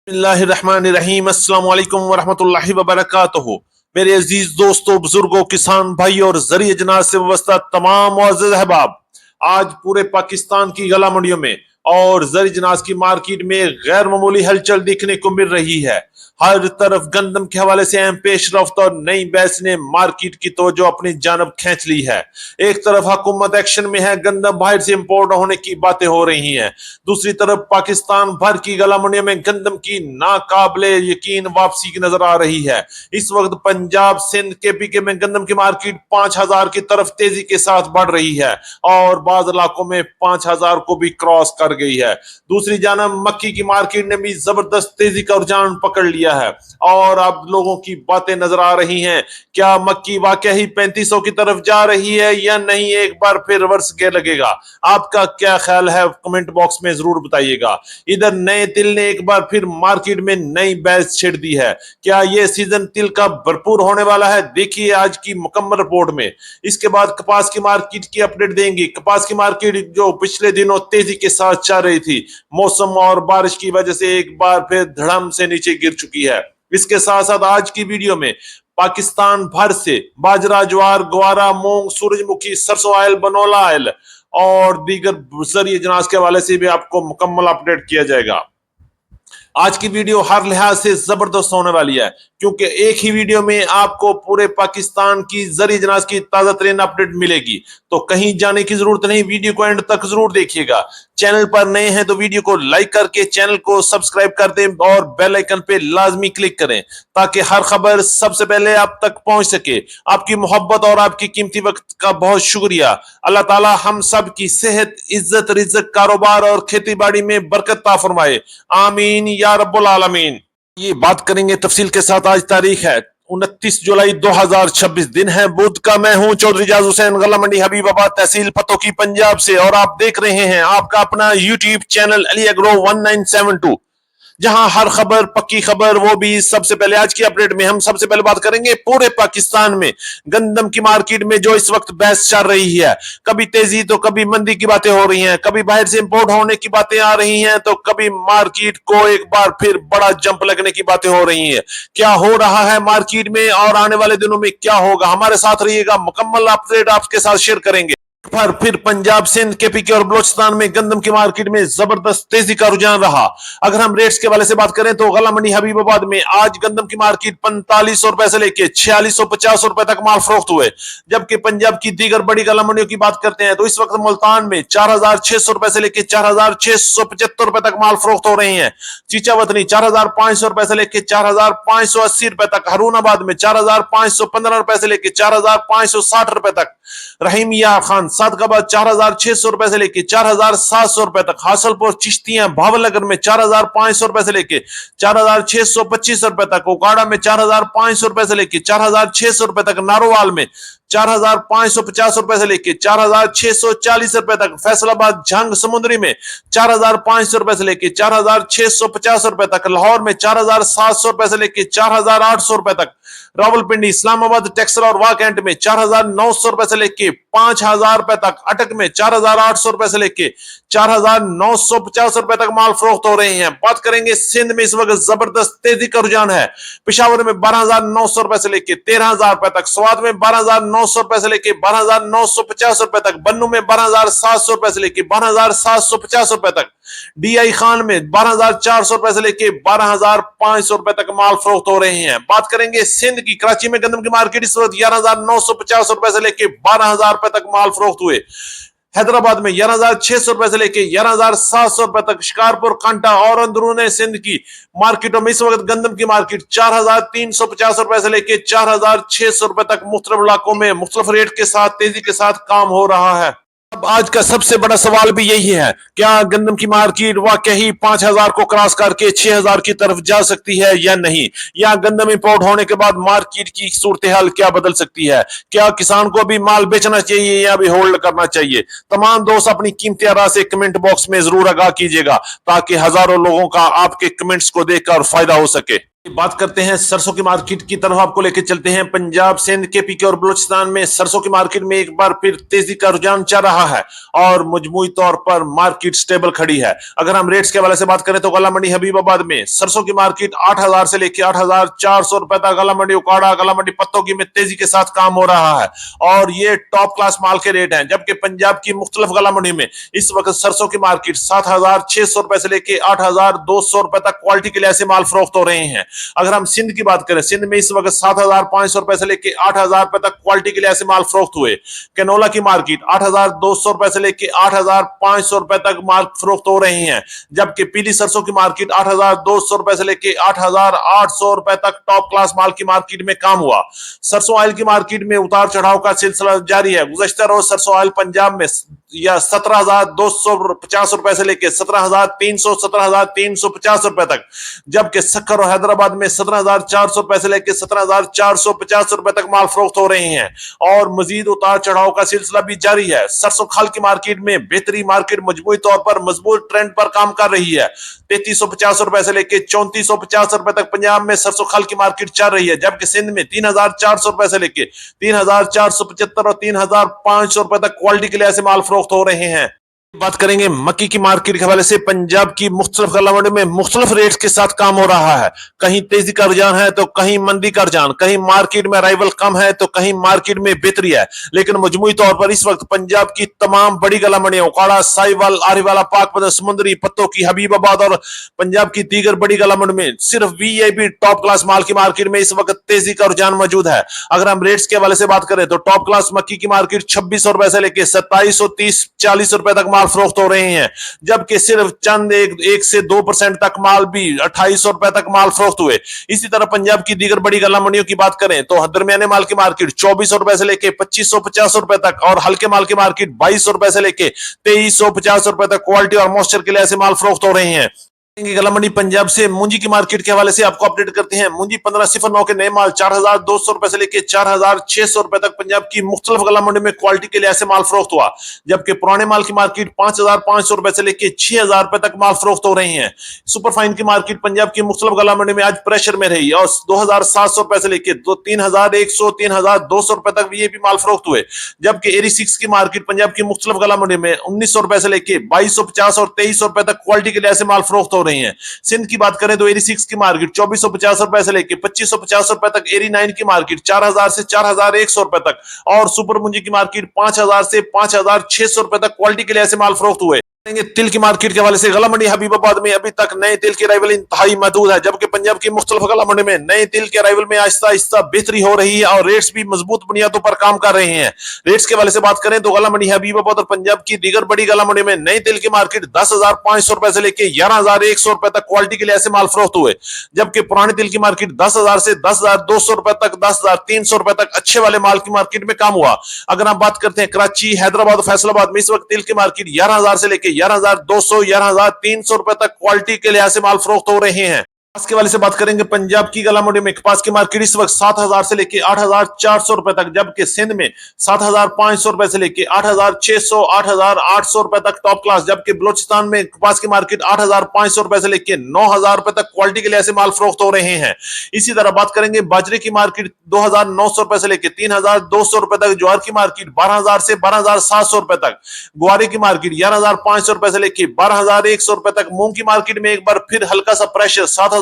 बिस्मिल्लाहिर्रहमानिर्रहीम। अस्सलाम वालेकुम वरहमतुल्लाहि वबरकातुहू। मेरे अजीज दोस्तों, बुजुर्गों, किसान भाई और जरिए जनाज से व्यवस्था तमाम मुअज़्ज़ज़ अहबाब, आज पूरे पाकिस्तान की गला मंडियों में और जरी जनाज की मार्केट में गैर मामूली हलचल देखने को मिल रही है। हर तरफ गंदम के हवाले से अहम पेश रफ्त और नई बहस ने मार्केट की तवज्जो अपनी जानब खींच ली है। एक तरफ हुकूमत एक्शन में है, गंदम बाहर से इंपोर्ट होने की बातें हो रही हैं। दूसरी तरफ पाकिस्तान भर की गला मंडियों में गंदम की नाकाबिले यकीन वापसी की नजर आ रही है। इस वक्त पंजाब, सिंध, केपी में गंदम की मार्केट 5,000 की तरफ तेजी के साथ बढ़ रही है और बाज़ इलाकों में 5,000 को भी क्रॉस कर गई है। दूसरी जानब मक्की की मार्केट ने भी जबरदस्त तेजी का रुझान पकड़ लिया है और अब लोगों की बातें नजर आ रही हैं, क्या मक्की वाकई 3500 की तरफ जा रही है या नहीं, एक बार फिर रिवर्स गियर लगेगा। आपका क्या ख्याल है, कमेंट बॉक्स में जरूर बताइएगा। इधर नए तिल ने एक बार फिर मार्केट में नई बहस छेड़ दी है। क्या यह सीजन तिल का भरपूर होने वाला है? देखिए आज की मुकम्मल रिपोर्ट में। इसके बाद कपास की मार्केट की अपडेट देंगे। कपास की मार्केट जो पिछले दिनों तेजी के साथ चल रही थी, मौसम और बारिश की वजह से एक बार फिर धड़म से नीचे गिर चुकी है। इसके साथ साथ आज की वीडियो में पाकिस्तान भर से बाजरा, ज्वार, ग्वारा, मूंग, सूरजमुखी, सरसों आयल, बनोला आयल और दीगर जरिए जनाज के हवाले से भी आपको मुकम्मल अपडेट किया जाएगा। आज की वीडियो हर लिहाज से जबरदस्त होने वाली है, क्योंकि एक ही वीडियो में आपको पूरे पाकिस्तान की जरी जनाज की ताजा तरीन अपडेट मिलेगी। तो कहीं जाने की जरूरत नहीं, वीडियो को एंड तक जरूर देखिएगा। चैनल पर नए हैं तो वीडियो को लाइक करके चैनल को सब्सक्राइब कर दें और बेल आइकन पे लाजमी क्लिक करें, ताकि हर खबर सबसे पहले आप तक पहुंच सके। आपकी मोहब्बत और आपकी कीमती वक्त का बहुत शुक्रिया। अल्लाह ताला हम सब की सेहत, इज्जत, रिज़्क, कारोबार और खेती बाड़ी में बरकत ता फरमाए। आमीन या रब्बुल आलमीन। ये बात करेंगे तफसील के साथ। आज तारीख है 29 जुलाई 2026, दिन है बुध का। मैं हूं चौधरी जाज हुसैन, गला मंडी हबीबाबाद, तहसील फतोकी, पंजाब से, और आप देख रहे हैं आपका अपना यूट्यूब चैनल अली एग्रो 1972, जहां हर खबर पक्की खबर, वो भी सबसे पहले। आज की अपडेट में हम सबसे पहले बात करेंगे पूरे पाकिस्तान में गंदम की मार्केट में जो इस वक्त बहस चल रही है। कभी तेजी तो कभी मंदी की बातें हो रही हैं, कभी बाहर से इंपोर्ट होने की बातें आ रही हैं, तो कभी मार्केट को एक बार फिर बड़ा जंप लगने की बातें हो रही हैं। क्या हो रहा है मार्केट में और आने वाले दिनों में क्या होगा, हमारे साथ रहिएगा, मुकम्मल अपडेट आपके साथ शेयर करेंगे। पर फिर पंजाब, सिंध, केपी और बलोचिस्तान में गंदम की मार्केट में जबरदस्त तेजी का रुझान रहा। अगर हम रेट्स के वाले से बात करें तो गला मंडी हबीबाबाद में आज गंदम की मार्केट 4500 रुपए से लेके 4650 रुपए तक माल फरोख्त हुए। जबकि पंजाब की दीगर बड़ी गला मंडियों की बात करते हैं तो इस वक्त मुल्तान में 4600 रुपए से लेके 4675 रुपए तक माल फरोख्त हो रहे हैं। चीचावतनी 4500 रुपए से लेके 4580 रुपए तक, हरूनाबाद में 4515 रुपए से लेके 4560 रुपए तक, रहीमिया खान सादकाबाद 4600 रुपए से लेके 4700 रुपए तक, हासलपुर, चिश्तियां, भावलनगर में 4500 रुपए से लेके 4625 रुपए तक, उकाड़ा में 4500 रुपए से लेके 4600 रुपए तक, नारोवाल में 4550 रुपए से लेके 4640 रुपए तक, फैसलाबाद, झंग समुद्री में 4500 रुपए से लेके 4650 रुपए तक, लाहौर में 4700 रुपए से लेके 4800 रुपए तक, रावलपिंडी, इस्लामाबाद, टेक्सर और वाकैंट में 4900 रुपए से लेके 5000 रुपए तक, अटक में 4800 रुपए से लेके 4950 रुपए तक माल फरोख्त हो रहे हैं। बात करेंगे सिंध में इस वक्त जबरदस्त तेजी का रुझान है। पिशावर में 12900 रुपए से लेके 13000 रुपए तक, स्वाद में 12900 रुपए से लेके 12950 रुपए तक, बन्नू में 12700 रुपए से लेके 12750 रुपए तक, डीआई खान में 12400 रुपए से लेके 12500 रुपए तक माल फरोख्त हो रहे हैं। बात करेंगे सिंध की, कराची में गंदम की मार्केट इस वक्त 11950 रुपए से लेके 12000 रुपए तक माल फरोख्त हुए। हैदराबाद में 11600 रुपए से लेके 11700 रुपए तक, शिकारपुर, कांटा और अंदरूनी सिंध की मार्केटों में इस वक्त गंदम की मार्केट 4350 रुपए से लेके 4600 रुपए तक मुख्तलिफ इलाकों में मुख्तलिफ रेट के साथ तेजी के साथ काम हो रहा है। अब आज का सबसे बड़ा सवाल भी यही है, क्या गंदम की मार्केट वाकई 5000 को क्रॉस करके 6000 की तरफ जा सकती है या नहीं, या गंदम इंपोर्ट होने के बाद मार्केट की सूरत हाल क्या बदल सकती है? क्या किसान को भी माल बेचना चाहिए या भी होल्ड करना चाहिए? तमाम दोस्त अपनी कीमती आरा से कमेंट बॉक्स में जरूर आगाह कीजिएगा, ताकि हजारों लोगों का आपके कमेंट्स को देखकर फायदा हो सके। बात करते हैं सरसों की मार्केट की तरफ, आपको लेके चलते हैं। पंजाब, सिंध, केपी और बलूचिस्तान में सरसों की मार्केट में एक बार फिर तेजी का रुझान चल रहा है और मजमूई तौर पर मार्केट स्टेबल खड़ी है। अगर हम रेट्स के हवाले से बात करें तो गला मंडी हबीबाबाद में सरसों की मार्केट 8,000 से लेकर 8,400 रुपए तक, गला मंडी उकाड़ा, गला मंडी पत्तोगी में तेजी के साथ काम हो रहा है और ये टॉप क्लास माल के रेट हैं। जबकि पंजाब की मुख्तलिफ गला मंडी में इस वक्त सरसों की मार्केट 7,600 रुपए से लेकर 8,200 रुपए तक क्वालिटी के लिहाज से माल फरोख्त हो रहे हैं। अगर हम सिंध की बात करें, सिंध में इस वक्त 7,500 रुपए से लेकर 8,000 रुपए तक क्वालिटी के लिहाज से माल फरोख्त हुए। कैनोला की मार्केट 8,200 रुपए से लेकर 8,500 रुपए तक माल फरोख्त हो रहे हैं। जबकि पीली सरसों की मार्केट 8,200 रुपए से लेकर 8,800 रुपए तक टॉप क्लास माल की मार्केट में काम हुआ। सरसों ऑयल की मार्केट में उतार चढ़ाव का सिलसिला जारी है। गुज़श्ता रोज सरसों ऑयल पंजाब में या 17,250 रुपए से लेकर 17,300, 17,350 रुपए तक, जबकि सक्कर और हैदराबाद में 17,400 रुपए से लेकर 17,450 रुपए तक माल फरोख्त हो रहे हैं और मजीद उतार चढ़ाव का सिलसिला भी जारी है। सरसों खाल की मार्केट में बेहतरी मार्केट मजबूती तौर पर मजबूत ट्रेंड पर काम कर रही है। 3,350 रुपए से लेकर 3,450 रुपए तक पंजाब में सरसों खाल की मार्केट चल रही है। जबकि सिंध में 3,400 रुपए से लेकर 3,475 और 3,500 रुपए तक क्वालिटी के लिहाज से माल फरोख्त हो रहे हैं। बात करेंगे मक्की की मार्केट के हवाले से। पंजाब की मुख्तलिफ गला मंडी में मुख्तलिफ रेट्स के साथ काम हो रहा है। कहीं तेजी का रुझान है तो कहीं मंदी का रुझान, कहीं मार्केट में अराइवल कम है तो कहीं मार्केट में बेहतरी है। लेकिन मजमूई तौर पर इस वक्त पंजाब की तमाम बड़ी गला मंडियां उकाड़ा, साहिवाल, आरीवाला, पाकपतन, समुंदरी, पत्तों की, हबीबाबाद और पंजाब की दीगर बड़ी गला मंडी में सिर्फ वीआईपी टॉप क्लास माल की मार्केट में इस वक्त तेजी का रुझान मौजूद है। अगर हम रेट्स के हवाले से बात करें तो टॉप क्लास मक्की की मार्केट 2,600 रुपए से लेकर 2,730-40 रुपए तक माल फरोख्त हो रहे हैं। जबकि सिर्फ चंद 1 से 2% तक माल भी 2,800 रुपए तक माल फरोख्त हुए। इसी तरह पंजाब की दीगर बड़ी गला मंडियों की बात करें तो दरमियाने माल की मार्केट 2,400 रुपए से लेकर 2,550 रुपए तक और हल्के माल की मार्केट 2,200 रुपए से लेकर 2,350 रुपए तक क्वालिटी और मॉइस्चर के लिहाज से माल फरोख्त हो रहे हैं। गला मंडी पंजाब से मुंजी की मार्केट के हवाले से आपको अपडेट करते हैं। मुंजी 1509 के नए माल 4,200 रुपए से लेकर 4,600 रुपए तक पंजाब की मुख्तलिफ गला मंडी में क्वालिटी के लिहाज से माल फरोख्त हुआ। जबकि पुराने माल की मार्केट 5,500 रुपए से लेकर 6,000 रुपए तक माल फरोख्त हो रहे हैं। सुपर फाइन की मार्केट पंजाब की मुख्तलिफ गला मंडी में आज प्रेशर में रही और 2,700 रुपए से लेकर 3,100, 3,200 रुपए तक वीआईपी माल फरोख्त हुए। जबकि 86 की मार्केट पंजाब की मुख्तलिफ गला मंडी में 1,900 रुपए से लेकर 2,250 और 2,300 रुपए तक क्वालिटी के लिहाज से माल फरोख्त हो रही है। सिंध की बात करें तो 86 की मार्केट 2,450 रुपए से लेकर 2,550 रुपए तक, 89 की मार्केट 4,000 से 4,100 रुपए तक और सुपर मुंजी की मार्केट 5,000 से 5,600 रुपए तक क्वालिटी के लिहाज से माल फरोख्त हुए। तिल की मार्केट के हवाले से गला मंडी हबीबाबाद में अभी तक नए तिल की अराइवल इंतहाई महदूद है। जबकि पंजाब की मुख्तलिफ गला मंडी में नए तिल के अराइवल में आहिस्ता आहिस्ता बेहतरी हो रही है और रेट्स भी मजबूत बुनियादों पर काम कर रहे हैं। रेट्स के हवाले से बात करें तो गला मंडी हबीबाबाद और पंजाब की दीगर बड़ी गला मंडी में नए तिल की मार्केट 10,500 रुपए से लेकर 11,100 रुपए तक क्वालिटी के लिहाज से माल फरोख्त हुए। जबकि पुराने तिल की मार्केट 10,000 से 10,200 रुपए तक, 10,300 रुपए तक अच्छे वाले माल की मार्केट में काम हुआ। अगर हम बात करते हैं कराची, हैदराबाद, फैसलाबाद में इस वक्त तिल की मार्केट 11,000 से लेकर 11,200, 11,300 रुपए तक क्वालिटी के लिहाज से माल फरोख्त हो रहे हैं। कपास के वाले से बात करेंगे। पंजाब की गला मंडी में कपास की मार्केट इस वक्त 7,000 से लेकर 8,400 रुपए तक, जबकि सिंध में 7,500 रुपए से लेकर 8,600, 8,800 रुपए तक टॉप क्लास। जबकि बलूचिस्तान में कपास की मार्केट 8,500 रुपए से लेकर 9,000 रुपए तक क्वालिटी के लिहाज से माल फरोख्त हो रहे हैं। इसी तरह बात करेंगे बाजरे की मार्केट 2,900 रुपए से लेकर 3,200 रुपए तक, ज्वार की मार्केट 12,000 से 12,700 रुपए तक, ग्वारे की मार्केट 11,500 रुपए से लेकर 12,100 रुपए तक, मूंग की मार्केट में एक बार फिर हल्का सा प्रेशर 7,700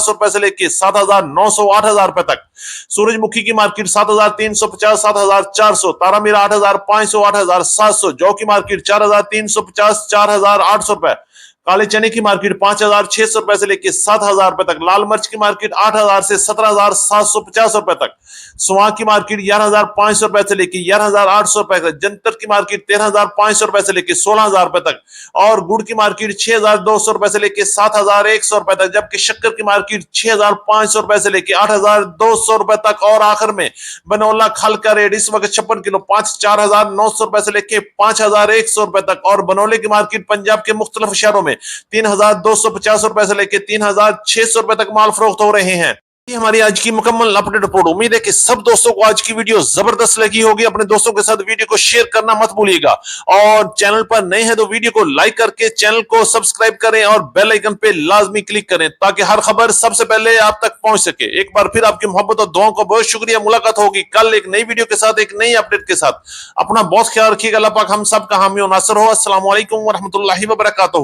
रुपए से लेकर 7,900, 8,000 रुपए तक। सूरजमुखी की मार्केट 7,350, 7,400, तारा मीरा 8,500, 8,700, जौ की मार्केट 4,350, 4,800 रुपए, काले चने की मार्केट 5,600 रुपए से लेकर 7,000 रुपए तक, लाल मिर्च की मार्केट 8,000 से 17,750 रुपए तक, सुहा की मार्केट 11,500 रुपए से लेकर 11,800 रुपए तक, जंतर की मार्केट 13,500 रुपए से लेकर 16,000 रुपए तक और गुड़ की मार्केट 6,200 रुपए से लेकर 7,100 रुपए तक। जबकि शक्कर की मार्केट 6,500 रुपए से लेकर 8,200 रुपए तक और आखिर में बनोला खल का रेट इस वक्त 56 किलो 4,900 रुपए से लेकर 5,100 रुपए तक और बनोले की मार्केट पंजाब के मुख्तलिफ शहरों में 3,250 रुपए से लेकर 3,600 रुपए तक माल फरोख्त हो रहे हैं। یہ ہماری آج کی مکمل اپڈیٹ رپورٹ. امید ہے کہ سب دوستوں کو آج کی ویڈیو زبردست لگی ہوگی. اپنے دوستوں کے ساتھ ویڈیو کو شیئر کرنا مت بھولیے گا, اور چینل پر نئے ہیں تو ویڈیو کو لائک کر کے چینل کو سبسکرائب کریں اور بیل آئیکن پہ لازمی کلک کریں تاکہ ہر خبر سب سے پہلے آپ تک پہنچ سکے. ایک بار پھر آپ کی محبت اور دعاؤں کا بہت شکریہ. ملاقات ہوگی کل ایک نئی ویڈیو کے ساتھ, ایک نئی اپڈیٹ کے ساتھ. اپنا بہت خیال رکھیے گا. اللہ پاک ہم سب کا حامی و ناصر ہو. السلام علیکم ورحمۃ اللہ وبرکاتہ.